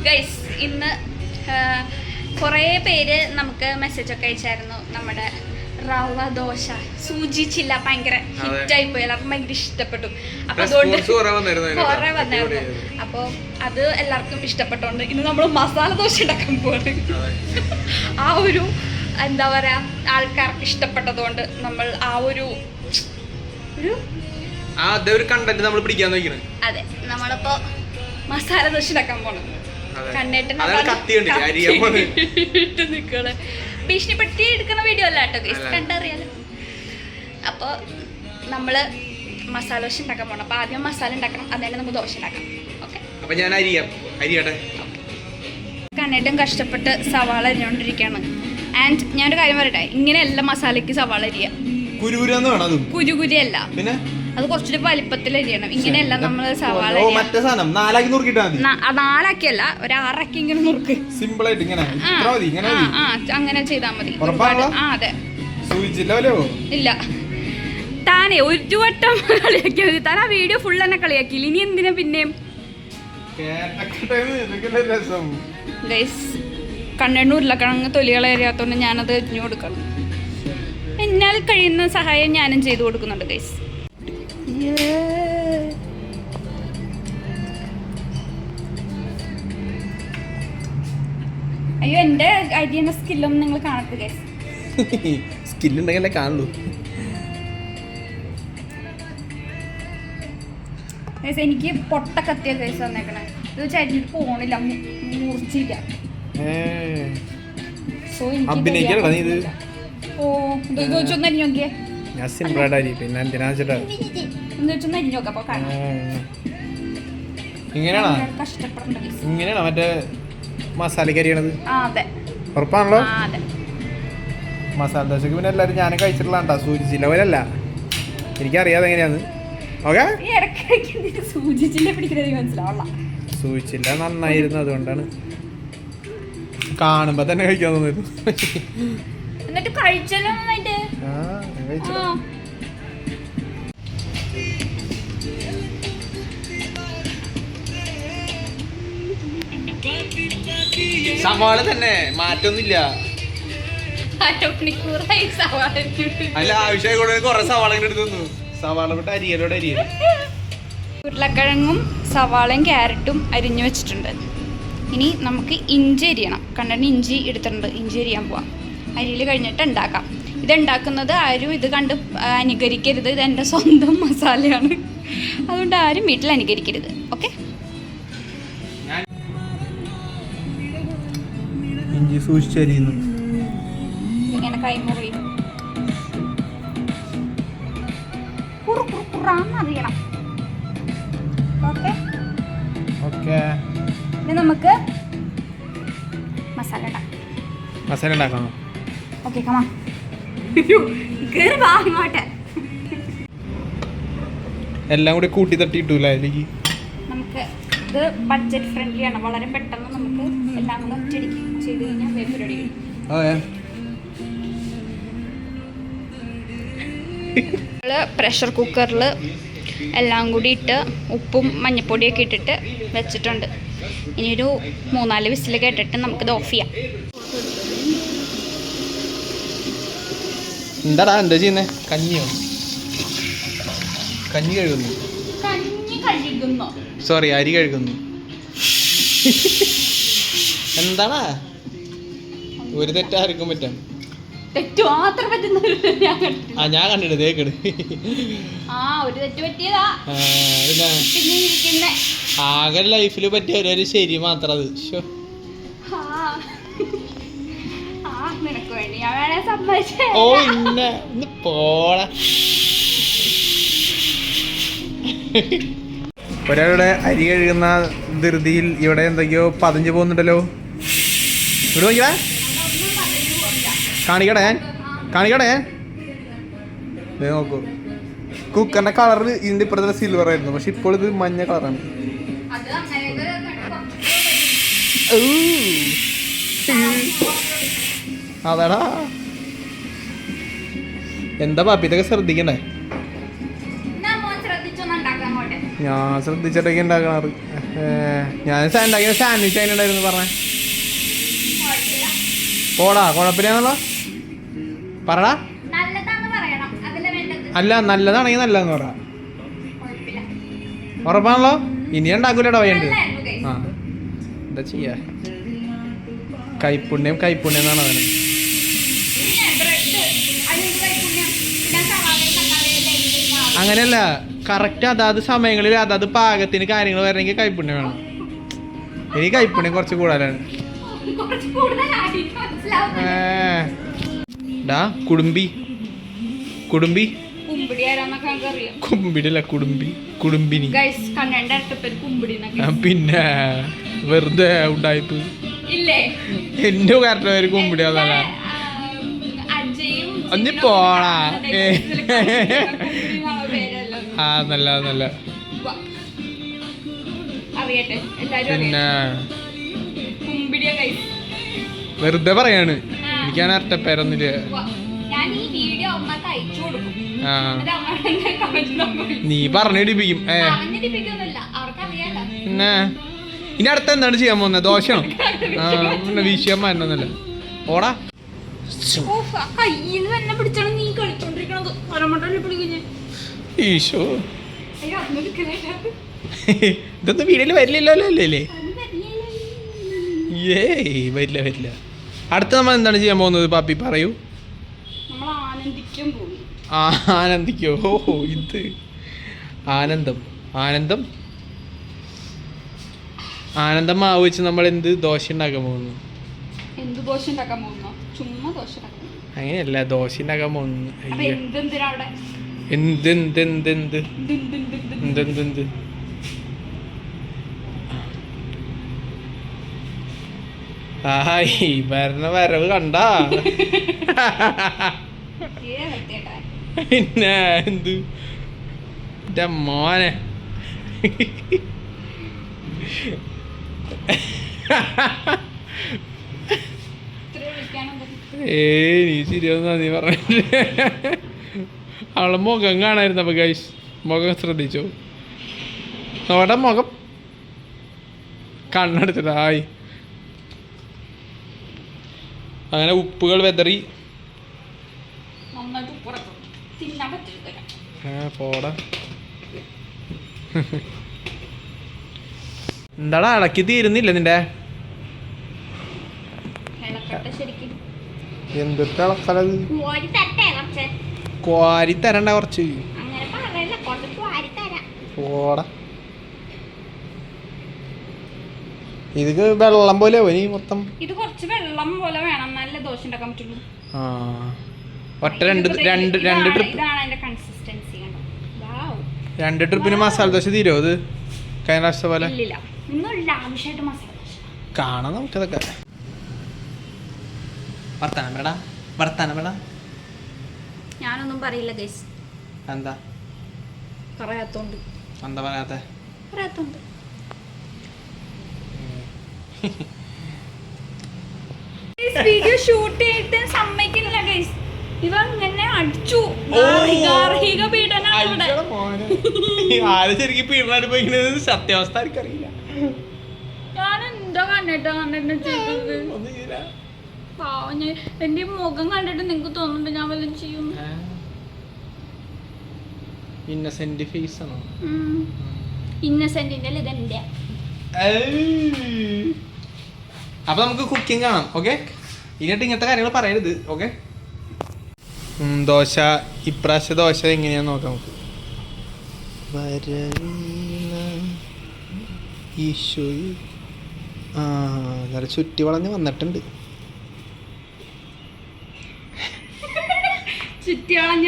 Guys ഇന്ന് കുറേ പേര് നമുക്ക് മെസ്സേജൊക്കെ അയച്ചായിരുന്നു. നമ്മുടെ റവ ദോശ സൂചി ചില്ല ഭയങ്കര ഹിറ്റായി പോയി, എല്ലാവർക്കും ഭയങ്കര ഇഷ്ടപ്പെട്ടു. അപ്പൊ അതുകൊണ്ട് കുറെ വന്നായിരുന്നു. അപ്പോൾ അത് എല്ലാവർക്കും ഇഷ്ടപ്പെട്ടോണ്ട് ഇന്ന് നമ്മൾ മസാല ദോശ ഉണ്ടാക്കാൻ പോവാണ്. ആ ഒരു എന്താ പറയാ, ആൾക്കാർക്ക് ഇഷ്ടപ്പെട്ടതുകൊണ്ട് നമ്മൾ ആ ഒരു കണ്ടന്റ് നമ്മൾ പിടിക്കാൻ നോക്കണം. അതെ, നമ്മളിപ്പോ മസാല ദോശ ഉണ്ടാക്കാൻ പോണം. കണ്ണേട്ടൻ ഭീഷണിപ്പെടുത്തി എടുക്കുന്ന വീഡിയോ അല്ല കേട്ടോ, കണ്ടറിയാലോ. അപ്പോൾ നമ്മള് മസാല ദോശ ഉണ്ടാക്കാൻ പോകണം. അപ്പോൾ ആദ്യം മസാല ഉണ്ടാക്കണം, അതന്നെ നമുക്ക് ദോശ ഉണ്ടാക്കാം. ഓക്കെ, അപ്പോൾ ഞാൻ അരിയട്ടെ. കണ്ണേട്ടൻ കഷ്ടപ്പെട്ട് സവാള അരിഞ്ഞോണ്ടിരിക്കുകയാണ്. ആൻഡ് ഞാനൊരു കാര്യം പറയട്ടെ, ഇങ്ങനെയല്ല മസാലയ്ക്ക് സവാള അരിയാ, കുരുകുരിയല്ല, അത് കുറച്ചൊരു വലിപ്പത്തിൽ അരിയണം. ഇങ്ങനെയല്ല നമ്മള് സവാള നാലാക്കിയല്ല, ഒരു 6 ഇങ്ങനെ നുറുക്ക്. സിമ്പിൾ ആയിട്ട് അങ്ങനെ ചെയ്താൽ മതി. അതെ, ഇല്ല താനേ ഒരു വട്ടം കളിയാക്കിയാൽ മതി. താൻ ആ വീഡിയോ ഫുൾ തന്നെ കളിയാക്കിയില്ല, ഇനി എന്തിനാ പിന്നെയും. ഗൈസ്, കണ്ണണ്ണ ഉരുളക്കിഴങ്ങ് തൊലികളെ അറിയാത്തോണ്ട് ഞാനത് എരിഞ്ഞു കൊടുക്കണം. എന്നാൽ കഴിയുന്ന സഹായം ഞാനും ചെയ്തു കൊടുക്കുന്നുണ്ട് ഗൈസ്. അയ്യോ, എന്റെ അരിയുന്ന സ്കില്ലൊന്നും നിങ്ങൾ കാണട്ടെ ഗൈസ്. സ്കില്ലുണ്ടെങ്കിലേ കാണുള്ളൂ. എനിക്ക് പൊട്ട കത്തിയ ഗൈസ് വന്നേക്കണേ. ഇത് ചരിഞ്ഞിട്ട് പോണില്ല, മുറിച്ചില്ല. ഇങ്ങനെയാണോ മറ്റേ മസാലക്ക് അരിയണത്? ഉറപ്പാണല്ലോ. മസാല ദോശക്ക് പിന്നെ എല്ലാവരും ഞാൻ കഴിച്ചിട്ടുള്ള സൂചിച്ചില്ല പോലല്ല, എനിക്കറിയാതെ എങ്ങനെയാന്ന്. ഓക്കെ, സൂചിച്ചില്ല നന്നായിരുന്നു, അതുകൊണ്ടാണ് കാണുമ്പോ തന്നെ കഴിക്കാൻ തോന്നുന്നു. എന്നിട്ട് കഴിച്ചല്ലോ. സവാള തന്നെ, മാറ്റൊന്നുമില്ല. അല്ല, ആവശ്യമായി കൊറേ സവാള എടുത്തു തന്നു. സവാള വിട്ട് അരിയലോടെ അരിയൽ. ഉരുളക്കിഴങ്ങും സവാളയും ക്യാരറ്റും അരിഞ്ഞു വെച്ചിട്ടുണ്ട്. ഇനി നമുക്ക് ഇഞ്ചി അരിയണം. കണ്ണന് ഇഞ്ചി എടുത്തിട്ടുണ്ട്, ഇഞ്ചി അരിയാൻ പോവാം. അരിയിൽ കഴിഞ്ഞിട്ട് ഉണ്ടാക്കാം. ഇതുണ്ടാക്കുന്നത് ആരും ഇത് കണ്ട് അനുകരിക്കരുത്, ഇതെൻ്റെ സ്വന്തം മസാലയാണ്, അതുകൊണ്ട് ആരും വീട്ടിൽ അനുകരിക്കരുത്. ഓക്കെ, ഇഞ്ചി സൂക്ഷിച്ചരിയുന്നു. ഇങ്ങനെ കൈമുറി കുറാന്നറിയണം. ഓക്കെ ഓക്കെ, ഇനി നമുക്ക് മസാല ഉണ്ടാക്കാം. ഓക്കെ, കമാ കേറി വാ ഇങ്ങോട്ട്. എല്ലാം കൂടി കൂട്ടി തട്ടിയിട്ടൂല അതിലേക്ക്. നമുക്ക് ഇത് ബഡ്ജറ്റ് ഫ്രണ്ട്ലി ആണ്, വളരെ പെട്ടെന്ന് നമുക്ക് എല്ലാം കൂടെ ഒറ്റയടിക്ക് ചെയ്ത് കഴിഞ്ഞാൽ പരിപാടി. പ്രഷർ കുക്കറിൽ എല്ലാം കൂടി ഇട്ട് ഉപ്പും മഞ്ഞപ്പൊടിയൊക്കെ ഇട്ടിട്ട് വെച്ചിട്ടുണ്ട്. ഇനിയൊരു 3-4 വിസിൽ കേട്ടിട്ട് നമുക്കിത് ഓഫ് ചെയ്യാം. എന്താടാ എന്താ ചെയ്യുന്നേ? കഞ്ഞിയോ? കഞ്ഞി കഴുകുന്നു. സോറി, അരി കഴുകുന്നു. എന്താടാ, ഒരു തെറ്റാർക്കും പറ്റാം. ഞാൻ കണ്ടിട്ട് തേക്കട് ആകെ ലൈഫിൽ പറ്റിയ ഒരു ശരി മാത്രം അത്. ഓ ഇന്ന് പോടാ. ഒരാളുടെ അരി കഴുകുന്ന ധൃതിയിൽ ഇവിടെ എന്തൊക്കെയോ പതിഞ്ഞു പോകുന്നുണ്ടല്ലോ. ഇവിടെ നോക്കിയാ കാണിക്കട്ടെ ഞാൻ നോക്കൂ. കുക്കറിന്റെ കളർ ഇതിന്റെ ഇപ്പുറത്തെ സിൽവർ ആയിരുന്നു, പക്ഷെ ഇപ്പോൾ ഇത് മഞ്ഞ കളറാണ്. അതാടാ, എന്താ പാപ്പി ഇതൊക്കെ ശ്രദ്ധിക്കണ്ടേ? ഞാൻ ശ്രദ്ധിച്ചിട്ടൊക്കെ ഉണ്ടാക്കണത്. ഞാൻ ഉണ്ടാക്കിയ സാൻഡ്വിച്ച് അതിനുണ്ടായിരുന്നു പറഞ്ഞേ. പോടാ, കുഴപ്പമില്ലാന്നല്ലോ പറടാ. അല്ല, നല്ലതാണെങ്കിൽ നല്ലതെന്ന് പറ. ഉറപ്പാണല്ലോ. ഇനി ഉണ്ടാക്കൂലട്ടോ വയ്യണ്ട്. ആ എന്താ ചെയ്യാ, കൈപ്പുണ്യം എന്നാണ് അവന്. അങ്ങനെയല്ല, കറക്റ്റ് അതാത് സമയങ്ങളിൽ അതാത് പാകത്തിന് കാര്യങ്ങൾ വരണമെങ്കിൽ കൈപ്പുണ്യം വേണം. എനിക്ക് കൈപ്പുണ്യം കുറച്ച് കൂടുതലാണ്. ഡാ കുടുംബി കുമ്പിടിയല്ല, കുടുംബിനി. പിന്നെ വെറുതെ ഉണ്ടായിപ്പ് എന്റെ കറക്റ്റ് പേര് കുമ്പിടി. അതല്ല ഒന്ന് പോടാ. ആ നല്ല പിന്നെ വെറുതെ പറയാണ്. എനിക്കാണ് അർത്ഥപ്പേരൊന്നുമില്ല. നീ പറഞ്ഞിടിപ്പിക്കും. പിന്നെ ഇനി അടുത്ത എന്താണ് ചെയ്യാൻ പോകുന്നത്? ദോശയാണോ? പിന്നെ വിഷയം മാറ്റണമെന്നല്ല. ഓടാ. ഈശോ, ഇതൊന്നും വീട്ടിൽ വരില്ലല്ലോ അല്ലേ? ഏയ് വരില്ല. അടുത്ത നമ്മൾ എന്താണ് ചെയ്യാൻ പോകുന്നത് പാപ്പി പറയൂ. ആനന്ദിക്കോ? ഓഹോ, ഇത് ആനന്ദം മാവ് വെച്ച് നമ്മൾ എന്ത് ദോശ ഉണ്ടാക്കാൻ പോകുന്നു? അങ്ങനെയല്ല, ദോശ ഉണ്ടാക്കാൻ പോകുന്നു. എന്ത് ആയി വരണ വരവ് കണ്ടാ. പിന്നെ എന്ത് മോനെ. നീ ശരിയാവുന്ന നീ പറഞ്ഞിട്ട്. അവളെ മുഖം കാണായിരുന്നു. അപ്പൊ ഗൈസ്, മുഖം ശ്രദ്ധിച്ചോ? നോടെ മുഖം കണ്ണെടുത്തിട്ട് ആയി. അങ്ങനെ ഉപ്പുകൾ വെതറി. പോടാ. എന്താടാ ഇളക്കി തീരുന്നില്ല നിന്റെ? എന്തിട്ട് ഇളക്കലത്? ക്വാരി തരണ്ട കുറച്ച്. പോടാ. ഇത് വെള്ളം പോലെ നീ മൊത്തം. ഇത് കുറച്ച് വെള്ളം പോലെ വേണം, നല്ല ദോശ ഉണ്ടാക്കാൻ പറ്റുള്ളൂ. ഒറ്റ രണ്ട് ട്രിപ്പ്. രണ്ട് ട്രിപ്പിന് മസാല ദോശ തീരോ? അത് കഴിഞ്ഞ പ്രാവശ്യത്തെ പോലെ കാണാം നമുക്കതൊക്കെ. വർത്താനം. ഞാനൊന്നും പറയില്ല ഗൈസ്. എന്താ പറയാത്തോണ്ട്. എന്താ പറയാത്തെ? പറയാത്തോണ്ട്. വീഡിയോ ഷൂട്ട് ചെയ്തിട്ട് സമ്മതിക്കില്ല ഗൈസ്. ഇവ ഇങ്ങനെ അടിച്ചു. ഗാർഹിക പീഡനാണ് ഇവിടെ. ആര് ശരിക്കും പീഡനം സത്യാവസ്ഥ എനിക്കറിയില്ല. ഞാൻ എന്താ കണ്ടിട്ട് ചെയ്തത്? എന്റെ മുഖം കണ്ടിട്ട് നിങ്ങക്ക് തോന്നുന്നുണ്ട് ഞാൻ വല്ലതും ചെയ്യും. ഇന്നസെന്റ് ഫേസ് ആണോ? ഇന്നസെന്റിന്റെ ഇതെന്റെ. അപ്പൊ നമുക്ക് കുക്കിംഗ് കാണാം. ഓക്കെ, ഇനിയിട്ട് ഇങ്ങനത്തെ കാര്യങ്ങൾ പറയരുത്. ഓക്കെ, ദോശ ഇപ്രാവശ്യ ദോശ എങ്ങനെയാന്ന് നോക്കാം നമുക്ക്. ഈശോ, നല്ല ചുറ്റി വളഞ്ഞ് വന്നിട്ടുണ്ട്. ചുറ്റി വളഞ്ഞ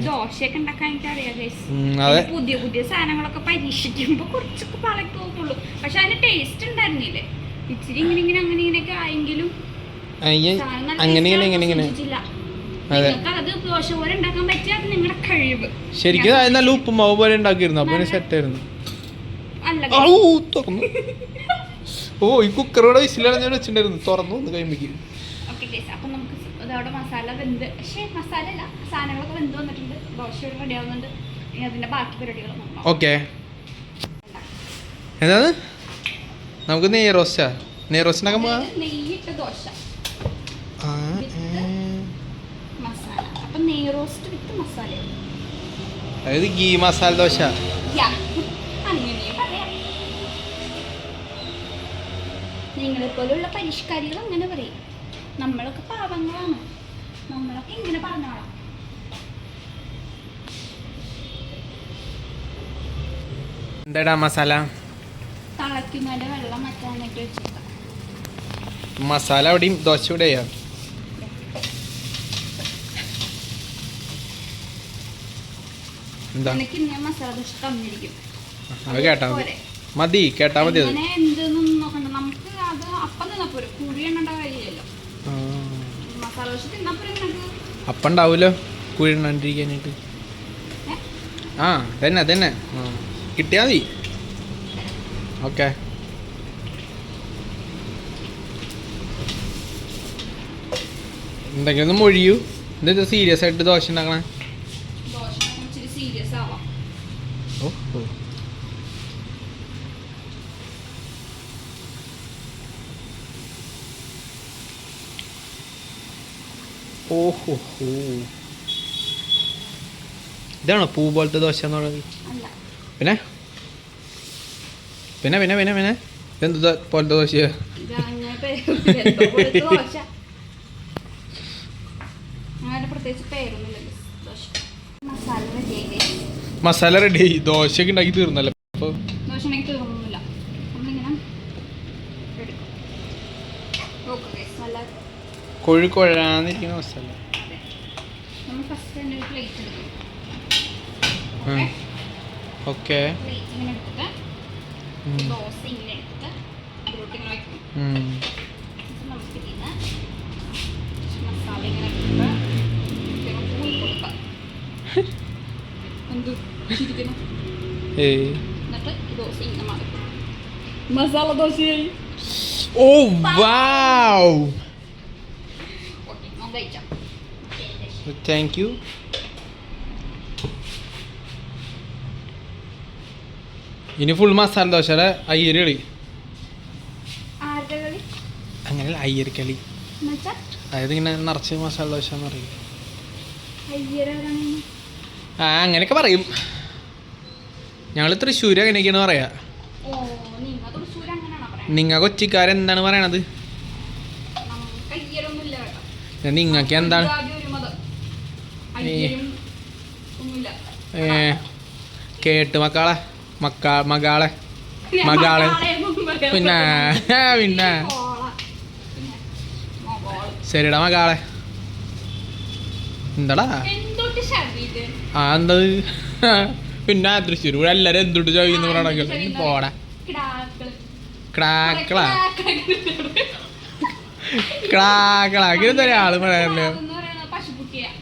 ദോശയൊക്കെ ഉണ്ടാക്കാൻ എനിക്കറിയാം. പുതിയ പുതിയ സാധനങ്ങളൊക്കെ പരീക്ഷിക്കുമ്പോ കുറച്ചൊക്കെ പാളൊക്കെ തോന്നുള്ളൂ. പക്ഷെ അതിന് ടേസ്റ്റ് ഉണ്ടായിരുന്നില്ലേ? ഇച്ചിരി ഇങ്ങനെ അങ്ങനെയൊക്കെ ആയെങ്കിലും അത് ദോശ പോലെ ഉണ്ടാക്കാൻ പറ്റിയ അത് നിങ്ങളുടെ കഴിവ്. ശരിക്കും നല്ല ഉപ്പുമാവ് പോലെ ഉണ്ടാക്കിയിരുന്നു. അപ്പൊ സെറ്റ് ആയിരുന്നു. ഓ, ഈ കുക്കറോടെ വിസിലാണ് ഞാൻ വെച്ചിട്ടുണ്ടായിരുന്നു. തുറന്നു ഒന്ന് കഴിയുമ്പോ. അപ്പൊ നമുക്ക് അതവിടെ മസാല വെന്ത്, പക്ഷേ മസാല അല്ല, സാധനങ്ങളൊക്കെ വെന്ത് വന്നിട്ടുണ്ട്. ദോശ റെഡി ആവുന്നുണ്ട്. ഇനി അതിന്റെ ബാക്കി പരിപാടികൾ നോക്കാം. ഓക്കെ, എന്താണ് നമുക്ക് നെയ് റോസ്റ്റാ? നെയ് റോസ്റ്റിനൊക്കെ പോവാ. നെയ്യിട്ട ദോശ മസാല. അപ്പൊ നെയ് റോസ്റ്റ് വിത്ത് മസാല, അതായത് ഗീ മസാല ദോശ. അങ്ങനെ പറയാം. നിങ്ങളെപ്പോലുള്ള പരിഷ്കാരികൾ അങ്ങനെ പറയും. നമ്മളൊക്കെ പാവങ്ങളാണ്, നമ്മളൊക്കെ ഇങ്ങനെ പറഞ്ഞോളാം. എന്താടാ മസാല? തിളയ്ക്കുന്നതിന്റെ വെള്ളം മറ്റാനായിട്ട് വെച്ചിട്ടാ. മസാല അവിടെയും ദോശ ഇവിടെയാ. എന്താ എനിക്ക് ഇന്ന് മസാല ദോശ തന്നിരിക്കും. അത് കേട്ടാ മതി. മതി, കേട്ടാ മതി. അത് അങ്ങനെ എന്തെന്നും നോക്കണ്ട, നമുക്ക് അത് അപ്പം തിന്നാ പോരെ, കുഴി എണ്ണേണ്ട കാര്യമില്ലല്ലോ. മസാല ദോശ തിന്നാ പോരെ നിനക്ക്. അപ്പം ഉണ്ടാവൂലോ കുഴിണ്ടാണ്ടിരിക്കാനായിട്ട്. ആ തന്നെ തന്നെ കിട്ടിയാ മതി. ഓക്കെ, എന്തെങ്കിലും ഒന്ന് മൊഴിയൂ. എന്താ സീരിയസ് ആയിട്ട് ദോശ ഉണ്ടാക്കണേ? ദോശ ഇച്ചിരി സീരിയസ് ആവാം. ഓ ഓഹോ, ഇതാണോ പൂ പോലത്തെ ദോശ എന്ന് പറയുന്നത്? അല്ല, പിന്നെ പിന്നെ പിന്നെ പിന്നെ പിന്നെ ഇതെന്ത് പോലത്തെ ദോശയാ? ഇതങ്ങനെ എന്തോ പോലത്തെ ദോശ. അങ്ങനെ പ്രത്യേകിച്ച് പേരൊന്നുമില്ലല്ലോ ദോശ. മസാല റെഡിയായി. മസാല റെഡി ആയി. ദോശയൊക്കെ ഉണ്ടാക്കി തീർന്നല്ലോ. അപ്പോൾ ദോശ ഉണ്ടെങ്കിൽ തീർന്നൊന്നുമില്ല. നമ്മളിങ്ങനെ എടുക്കും. നോക്കുക നല്ല കൊഴുകൊഴാന്നിരിക്കുന്ന മസാല. അതെ, നമ്മൾ ഫസ്റ്റ് തന്നെ ഒരു പ്ലേറ്റ് എടുക്കും. ഓക്കെ, പ്ലേറ്റ് ഇങ്ങനെ എടുത്തിട്ട് ദോശ ഇങ്ങനെ എടുത്തിട്ട് അതിലോട്ട് ഇങ്ങനെ വയ്ക്കും. നമുക്ക് ഇതിന് മസാല ഇങ്ങനെ എടുത്തിട്ട് പിന്നെ പൂൾ കൊടുക്കാം. എന്ത് ചിരിക്കുന്നു? എന്നിട്ട് ഈ ദോശ ഇങ്ങനെ മാറിക്കും. മസാല ദോശയായി. ഓ വാവ്, ഓക്കെ, നമുക്ക് കഴിച്ചാം. Thank you. ഇനി ഫുൾ മസാല ദോശയുടെ അയ്യര് കളി. ആരുടെ കളി? അങ്ങനെയല്ല, അയ്യര് കളി. എന്നുവെച്ചാ അതായത് ഇങ്ങനെ നിറച്ച് മസാല ദോശ എന്ന് പറയും. അയ്യരാണ്. ആ അങ്ങനെയൊക്കെ പറയും. ഞങ്ങൾ തൃശ്ശൂർ അങ്ങനെയൊക്കെയാണ് പറയാ. ഓ, നിങ്ങൾ തൃശ്ശൂർ അങ്ങനെയാണോ പറയാ? നിങ്ങൾ കൊച്ചിക്കാരെന്താണ് പറയണത്? നമുക്ക് അയ്യരൊന്നുമില്ല കേട്ടോ. നിങ്ങൾക്ക് എന്താണ്? ഒരു മതം അയ്യരും ഒന്നുമില്ല. കേട്ട് മക്കളെ മകാളെ മകാളെ പിന്നെ പിന്നെ ശരിടാ മകാളെ. എന്താടാ ആ എന്തത്? പിന്നെ തൃശ്ശൂർ കൂടെ എല്ലാരും എന്തുട്ട് ചോദിക്കുന്നു പറയണെങ്കിൽ പോടാ. ക്രാക്കളാ ക്രാക്കളാക്കി ഒരാള് പറയാറില്ല.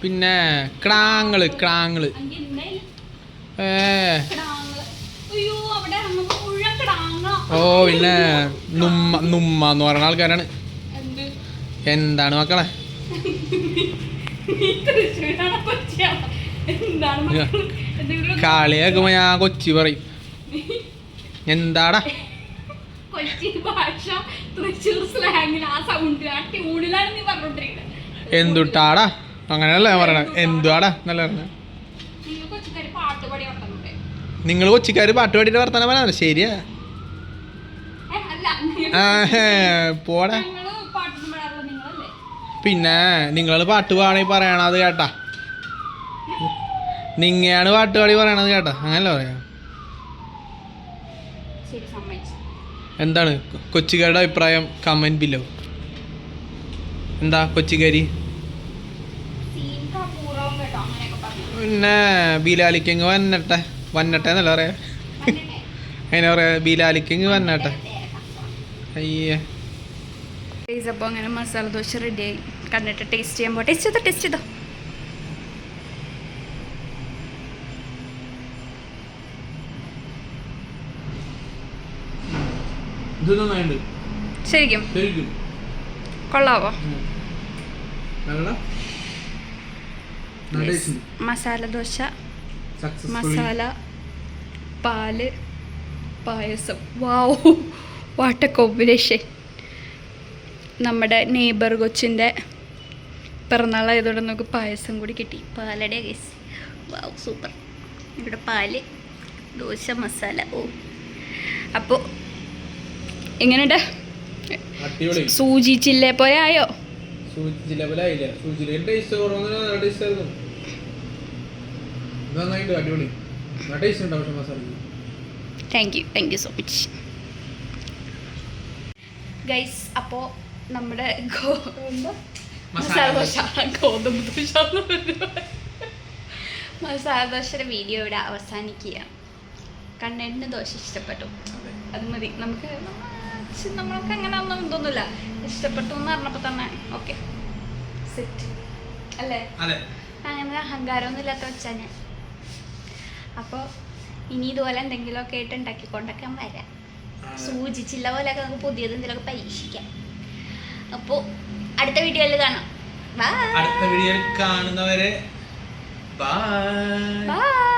പിന്നെ ക്രാങ്ങള് ക്രാങ്ങള് ഓ പിന്നെ നുമ്മ നുമ്മ എന്ന് പറയുന്ന ആൾക്കാരാണ്. എന്താണ് മക്കളെ? കളിയാക്കുമ്പോ ഞാൻ കൊച്ചി പറയും. എന്താടാ കൊച്ചി ഭാഷ തൃശ്ശൂർ സ്ലാങ്ങിൽ ആ സൗണ്ട് ആ ട്യൂണിലാണ് നീ പറഞ്ഞോണ്ടിരിക്കുന്നത്. എന്തുട്ടാടാ അങ്ങനെയല്ല ഞാൻ പറയണ. എന്തുവാടാ എന്നല്ല പറഞ്ഞ. നിങ്ങൾ കൊച്ചിക്കാര് പാട്ട് പാടി വർത്തനുണ്ടേ. നിങ്ങൾ കൊച്ചിക്കാര് പാട്ട് പാടിയിട്ട് വർത്തനം പറയാനല്ല. ശരിയാ. പോടാ. ഞങ്ങള് പാട്ടൊന്നും പാടാറുള്ള നിങ്ങളല്ലേ? പിന്നെ നിങ്ങൾ പാട്ട് പാടി പറയണത് കേട്ടാ. നിങ്ങയാണ് പാട്ട് പാടി പറയണത് കേട്ടാ. അങ്ങനല്ല പറയാ. ശരി, സമ്മതിച്ചു. എന്താണ് കൊച്ചിക്കാരുടെ അഭിപ്രായം? Comment below. എന്താ കൊച്ചിക്കാരി? പിന്നെ ബീലാലിക്കങ്ങ് വന്നട്ടെ വന്നട്ടെ എന്നല്ല പറയാ. അങ്ങനെ പറയാ ബീലാലിക്കങ്ങ് വന്നട്ടെ. അയ്യേ. അപ്പോൾ അങ്ങനെ മസാല ദോശ റെഡിയായി. കണ്ടിട്ട് ടേസ്റ്റ് ചെയ്യാൻ പോട്ടെ. ടേസ്റ്റ് ചെയ്തോ, ടേസ്റ്റ് ചെയ്തോ. ശരിക്കും കൊള്ളാവോ? മസാല ദോശ മസാല, പാല്, പായസം. വാവ്, വാട്ട് എ കോമ്പിനേഷൻ. നമ്മുടെ നെയ്ബർ കൊച്ചിൻ്റെ പിറന്നാളായതുകൊണ്ട് നമുക്ക് പായസം കൂടി കിട്ടി. പാലട ഗൈസ്. വാവ്, സൂപ്പർ. ഇവിടെ പാല്, ദോശ, മസാല. ഓ, അപ്പോൾ എങ്ങനെയുണ്ട്? സൂചി ചില്ലേ പോലെ ആയോ? Thank you so much guys. അപ്പോൾ നമ്മുടെ മസാല ദോശ, ഗോതമ്പ് ദോശ, മസാല ദോശയുടെ വീഡിയോ ഇവിടെ അവസാനിക്കുകയാണ്. കണ്ണേടിന് ദോശ ഇഷ്ടപ്പെട്ടു, അത് മതി. നമ്മൾക്ക് അങ്ങനെ ഒന്നും ഇതൊന്നുമില്ല. ഇഷ്ടപ്പെട്ടു എന്ന് പറഞ്ഞപ്പോൾ തന്നെ ഓക്കെ സെറ്റ് അല്ലേ? അങ്ങനെ അഹങ്കാരമൊന്നും ഇല്ലാത്ത വെച്ചാൽ ഞാൻ. അപ്പോൾ ഇനി ഇതുപോലെ എന്തെങ്കിലുമൊക്കെ ആയിട്ട് ഉണ്ടാക്കിക്കൊണ്ടൊക്കെ വരാം. സൂചിച്ചില്ല പോലെയൊക്കെ നമുക്ക് പുതിയത് എന്തെങ്കിലുമൊക്കെ പരീക്ഷിക്കാം. അപ്പോൾ അടുത്ത വീഡിയോയിൽ കാണാം. അടുത്ത വീഡിയോയിൽ കാണുന്നവരെ ബൈ.